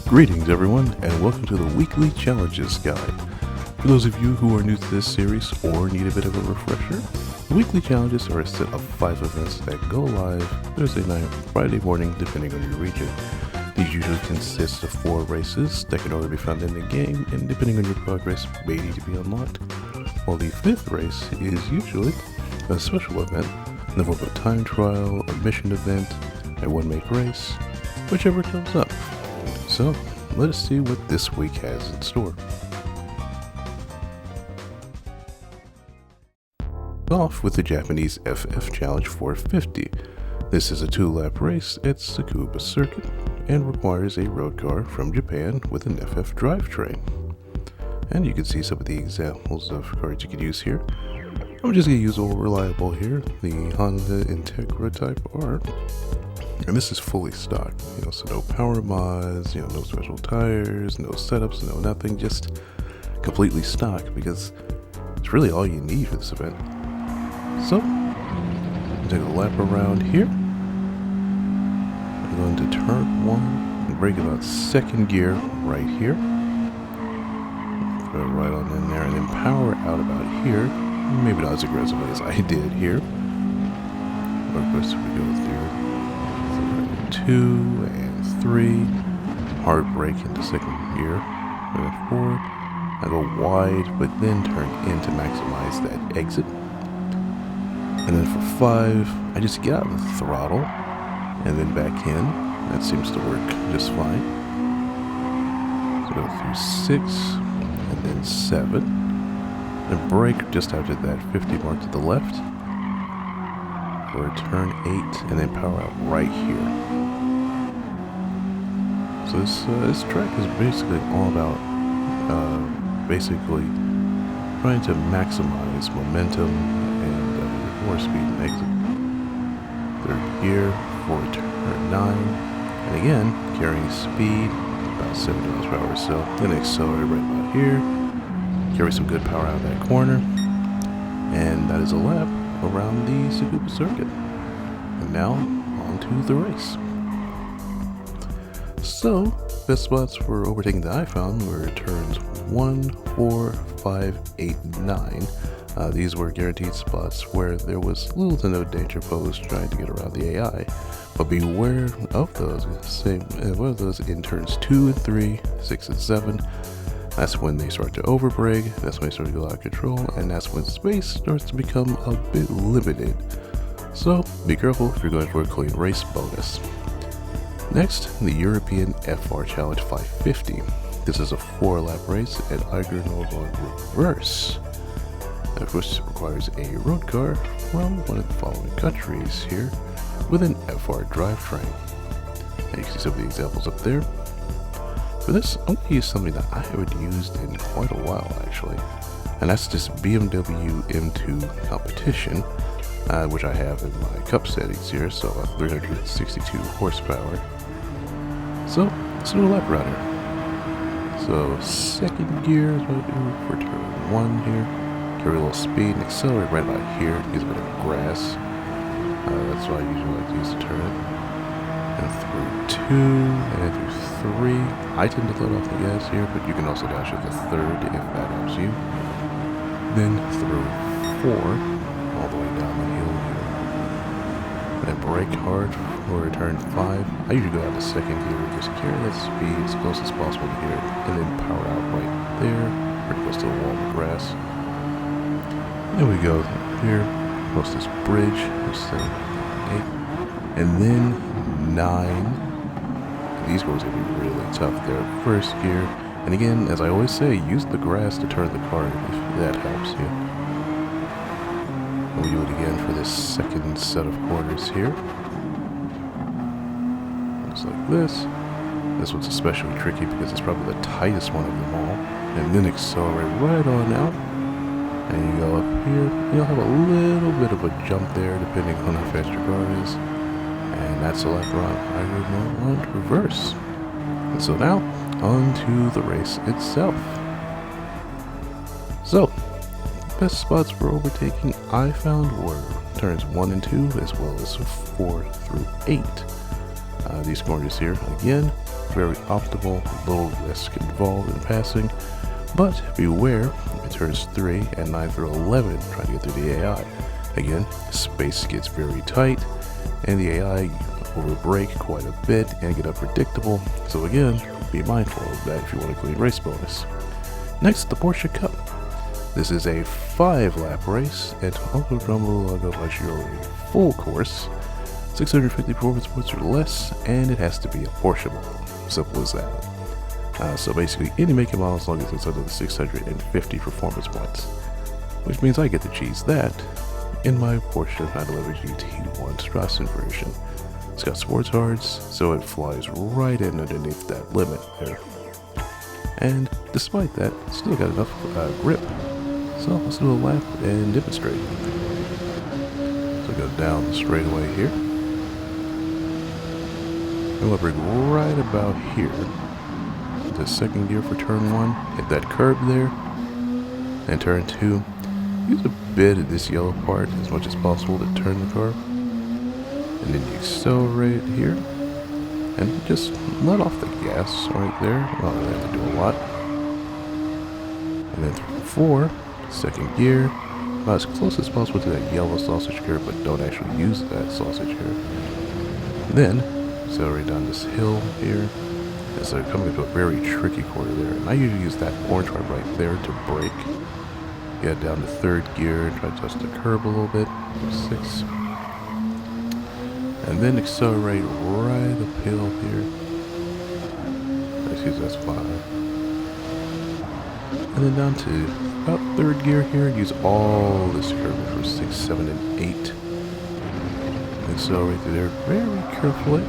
Greetings everyone, and welcome to the Weekly Challenges Guide. For those of you who are new to this series or need a bit of a refresher, the Weekly Challenges are a set of 5 events that go live Thursday night, Friday morning, depending on your region. These usually consist of 4 races that can only be found in the game, and depending on your progress, may need to be unlocked. While the 5th race is usually a special event in the form of a time trial, a mission event, a one-make race, whichever comes up. So, let us see what this week has in store. Off with the Japanese FF Challenge 450. This is a 2-lap race at Tsukuba circuit and requires a road car from Japan with an FF drivetrain. And you can see some of the examples of cars you can use here. I'm just going to use all reliable here, the Honda Integra Type R. And this is fully stock, so no power mods, no special tires, no setups, no nothing, just completely stock because it's really all you need for this event. So, take a lap around here. I'm going to turn 1 and brake about 2nd gear right here. Throw it right on in there and then power out about here. Maybe not as aggressively as I did here. But of course, we go through 2 and 3, hard brake into 2nd gear, and 4, I go wide but then turn in to maximize that exit, and then for 5, I just get out of the throttle and then back in. That seems to work just fine. So go through 6 and then 7, and brake just after that 50 mark to the left for turn 8, and then power out right here. So this track is basically all about basically trying to maximize momentum and more speed and exit. 3rd gear for turn 9, and again carrying speed about 70 miles per hour or so. Then accelerate right about here, carry some good power out of that corner, and that is a lap around the Tsukuba circuit. And now on to the race. So, best spots for overtaking that I found were turns 1, 4, 5, 8, and 9. These were guaranteed spots where there was little to no danger posed trying to get around the AI. But beware of those, in turns 2 and 3, 6 and 7. That's when they start to overbrake, that's when they start to go out of control, and that's when space starts to become a bit limited. So, be careful if you're going for a clean race bonus. Next, the European FR Challenge 550. This is a 4-lap race at Eiger, Nordwand reverse. And of course, it requires a road car from one of the following countries here with an FR drivetrain. And you can see some of the examples up there. For this, I'm going to use something that I haven't used in quite a while actually. And that's this BMW M2 competition, which I have in my cup settings here, so 362 horsepower. So, let's do a lap around here. So, 2nd gear is what I do for turn 1 here. Carry a little speed and accelerate right about here. Use a bit of grass. That's what I usually like to use to turn it. And through 2, and then through 3. I tend to let off the gas here, but you can also dash at the 3rd if that helps you. Then through 4, all the way down the hill here. And then brake hard for turn 5. I usually go out to 2nd gear and just carry that speed as close as possible to here, and then power out right there, pretty close to the wall of grass. Then we go here, across this bridge, this thing, 8, and then 9. These ones are going to be really tough there. 1st gear, and again, as I always say, use the grass to turn the car if that helps you. And we do it again for this 2nd set of corners here. Looks like this. This one's especially tricky because it's probably the tightest one of them all. And then accelerate right on out. And you go up here. You'll have a little bit of a jump there depending on how fast your car is. And that's a lap around Eiger, Nordwand reverse. And so now, on to the race itself. So, best spots for overtaking I found were turns 1 and 2, as well as 4 through 8. These corners here, again, very optimal, low risk involved in passing, but beware at turns 3 and 9 through 11 trying to get through the AI. Again, space gets very tight and the AI overbrake quite a bit and get unpredictable, so again, be mindful of that if you want a clean race bonus. Next, the Porsche Cup. This is a 5-lap race at Autodrome Lago Maggiore, full course, 650 performance points or less, and it has to be a Porsche model. Simple as that. So basically, any make and model as long as it's under the 650 performance points, which means I get to cheese that in my Porsche 911 GT1 Strassen version. It's got sports hards, so it flies right in underneath that limit there. And despite that, still got enough grip. So let's do a lap and demonstrate. So go down the straightaway here. And we'll bring right about here. The second gear for turn 1. Hit that curb there. And turn 2. Use a bit of this yellow part as much as possible to turn the car. And then you accelerate here. And just let off the gas right there. Not really have to do a lot. And then through 4. Second gear, about as close as possible to that yellow sausage curve, but don't actually use that sausage curve. Then, accelerate down this hill here. And so coming into a very tricky corner there. And I usually use that orange part right there to brake. Get down to 3rd gear and try to touch the curb a little bit. 6. And then accelerate right uphill here. Excuse me, that's 5. And then down to about 3rd gear here, use all this curve for 6, 7, and 8. Accelerate through there very carefully.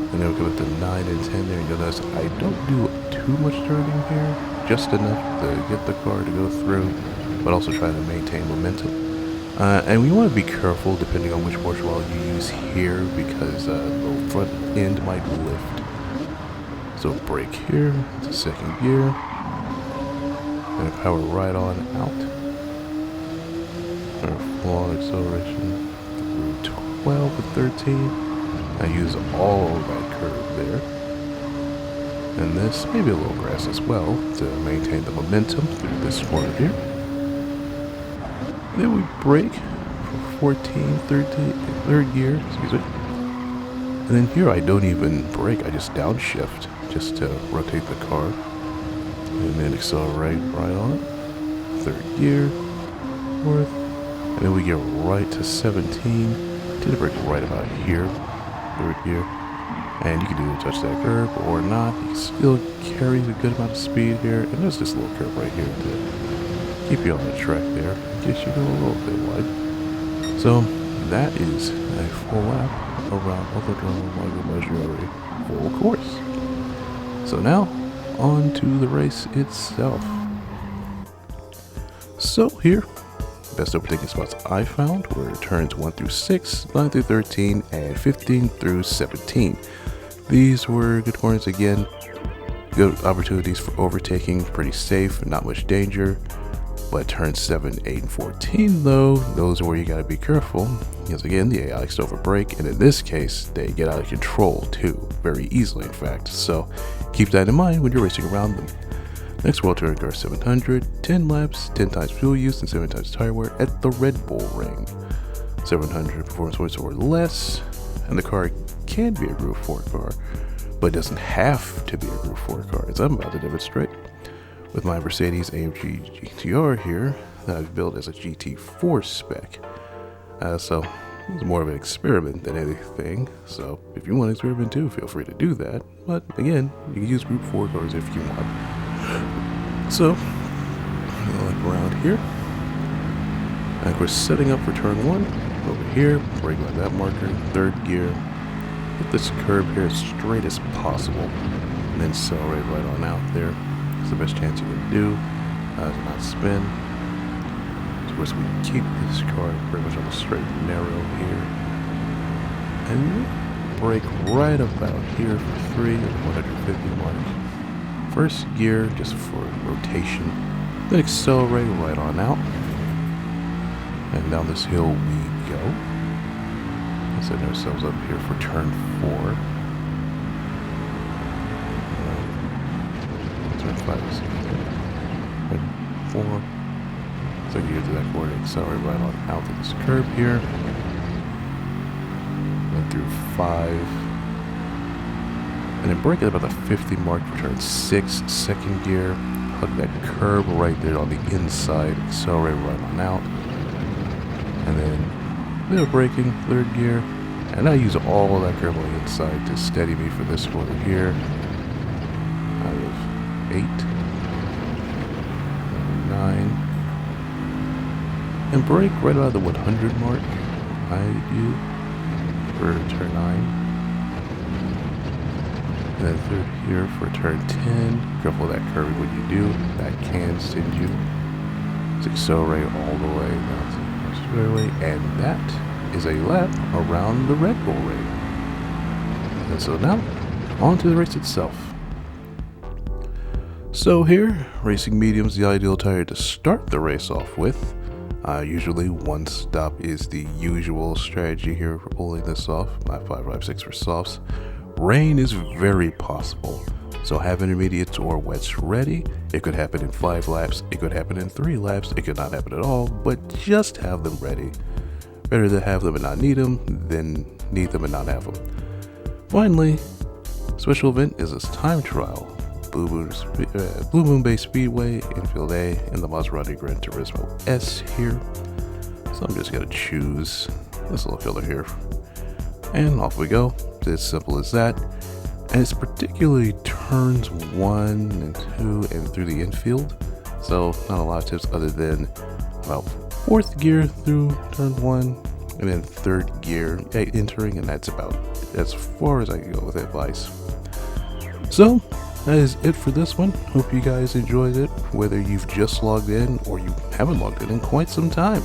And then we'll go up to 9 and 10 there, and you'll notice I don't do too much turning here, just enough to get the car to go through, but also try to maintain momentum. And we want to be careful depending on which Porsche model you use here, because the front end might lift. So brake here, to 2nd gear. And power right on out. Our full acceleration through 12 and 13. I use all of that curve there. And this, maybe a little grass as well, to maintain the momentum through this corner here. And then we brake for 14, 13, 3rd gear, excuse me. And then here I don't even brake, I just downshift just to rotate the car. And then accelerate right on it. 3rd gear, 4th, and then we get right to 17. Did the brake right about here, 3rd gear. And you can either touch that curb or not. You can still carry a good amount of speed here. And there's this little curve right here to keep you on the track there, in case you go a little bit wide. So that is a full lap around Autodrome Lago Maggiore full course. So now, on to the race itself. So here, best overtaking spots I found were turns 1 through 6, 9 through 13, and 15 through 17. These were good corners again, good opportunities for overtaking, pretty safe, not much danger. But turns 7, 8, and 14 though, those are where you gotta be careful, because again, the AI likes to overbrake, and in this case, they get out of control too, very easily in fact, so keep that in mind when you're racing around them. Next, World Touring Car 700, 10 laps, 10 times fuel use, and 7 times tire wear at the Red Bull Ring. 700 performance points or less, and the car can be a Group 4 car, but it doesn't have to be a Group 4 car, as I'm about to demonstrate. With my Mercedes AMG GTR here, that I've built as a GT4 spec. So it's more of an experiment than anything. So if you want to experiment too, feel free to do that. But again, you can use Group 4 cars if you want. So, look around here. And of course, setting up for turn 1. Over here, brake by that marker, 3rd gear. Hit this curb here as straight as possible. And then accelerate right on out there. It's the best chance you can do to not spin. Of course, we keep this car pretty much on the straight and narrow here. And brake right about here for 3 at 150 mark. 1st gear just for rotation. Then accelerate right on out. And down this hill we go. Setting ourselves up here for turn 4. accelerate right on out to this curb here. Went through 5. And then brake at about the 50 mark for turn 6, second gear. Hug that curb right there on the inside, accelerate right on out. And then a bit of braking, third gear. And I use all of that curb on the inside to steady me for this corner here. Out of 8, 9. And brake right about the 100 mark. I do for turn 9. And then third here for turn 10. Careful of that curve when you do. That can send you to accelerate all the way down to the first fairway. And that is a lap around the Red Bull ring. And so now, on to the race itself. So here, racing medium is the ideal tire to start the race off with. Usually one stop is the usual strategy here for pulling this off. My 556 for softs. Rain is very possible, so have intermediates or wets ready. It could happen in 5 laps, it could happen in 3 laps, it could not happen at all, but just have them ready. Better to have them and not need them than need them and not have them. Finally, special event is this time trial. Blue Moon Bay Speedway, Infield A, and the Maserati Gran Turismo S here. So I'm just going to choose this little filler here. And off we go. It's as simple as that. And it's particularly turns 1 and 2 and through the infield. So not a lot of tips other than about 4th gear through turn 1 and then 3rd gear entering, and that's about as far as I can go with advice. So that is it for this one. Hope you guys enjoyed it, whether you've just logged in or you haven't logged in quite some time.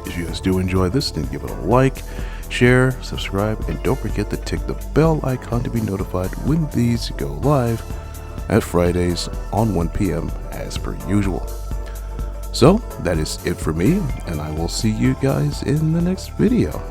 If you guys do enjoy this, then give it a like, share, subscribe, and don't forget to tick the bell icon to be notified when these go live at Fridays on 1 p.m. as per usual. So that is it for me, and I will see you guys in the next video.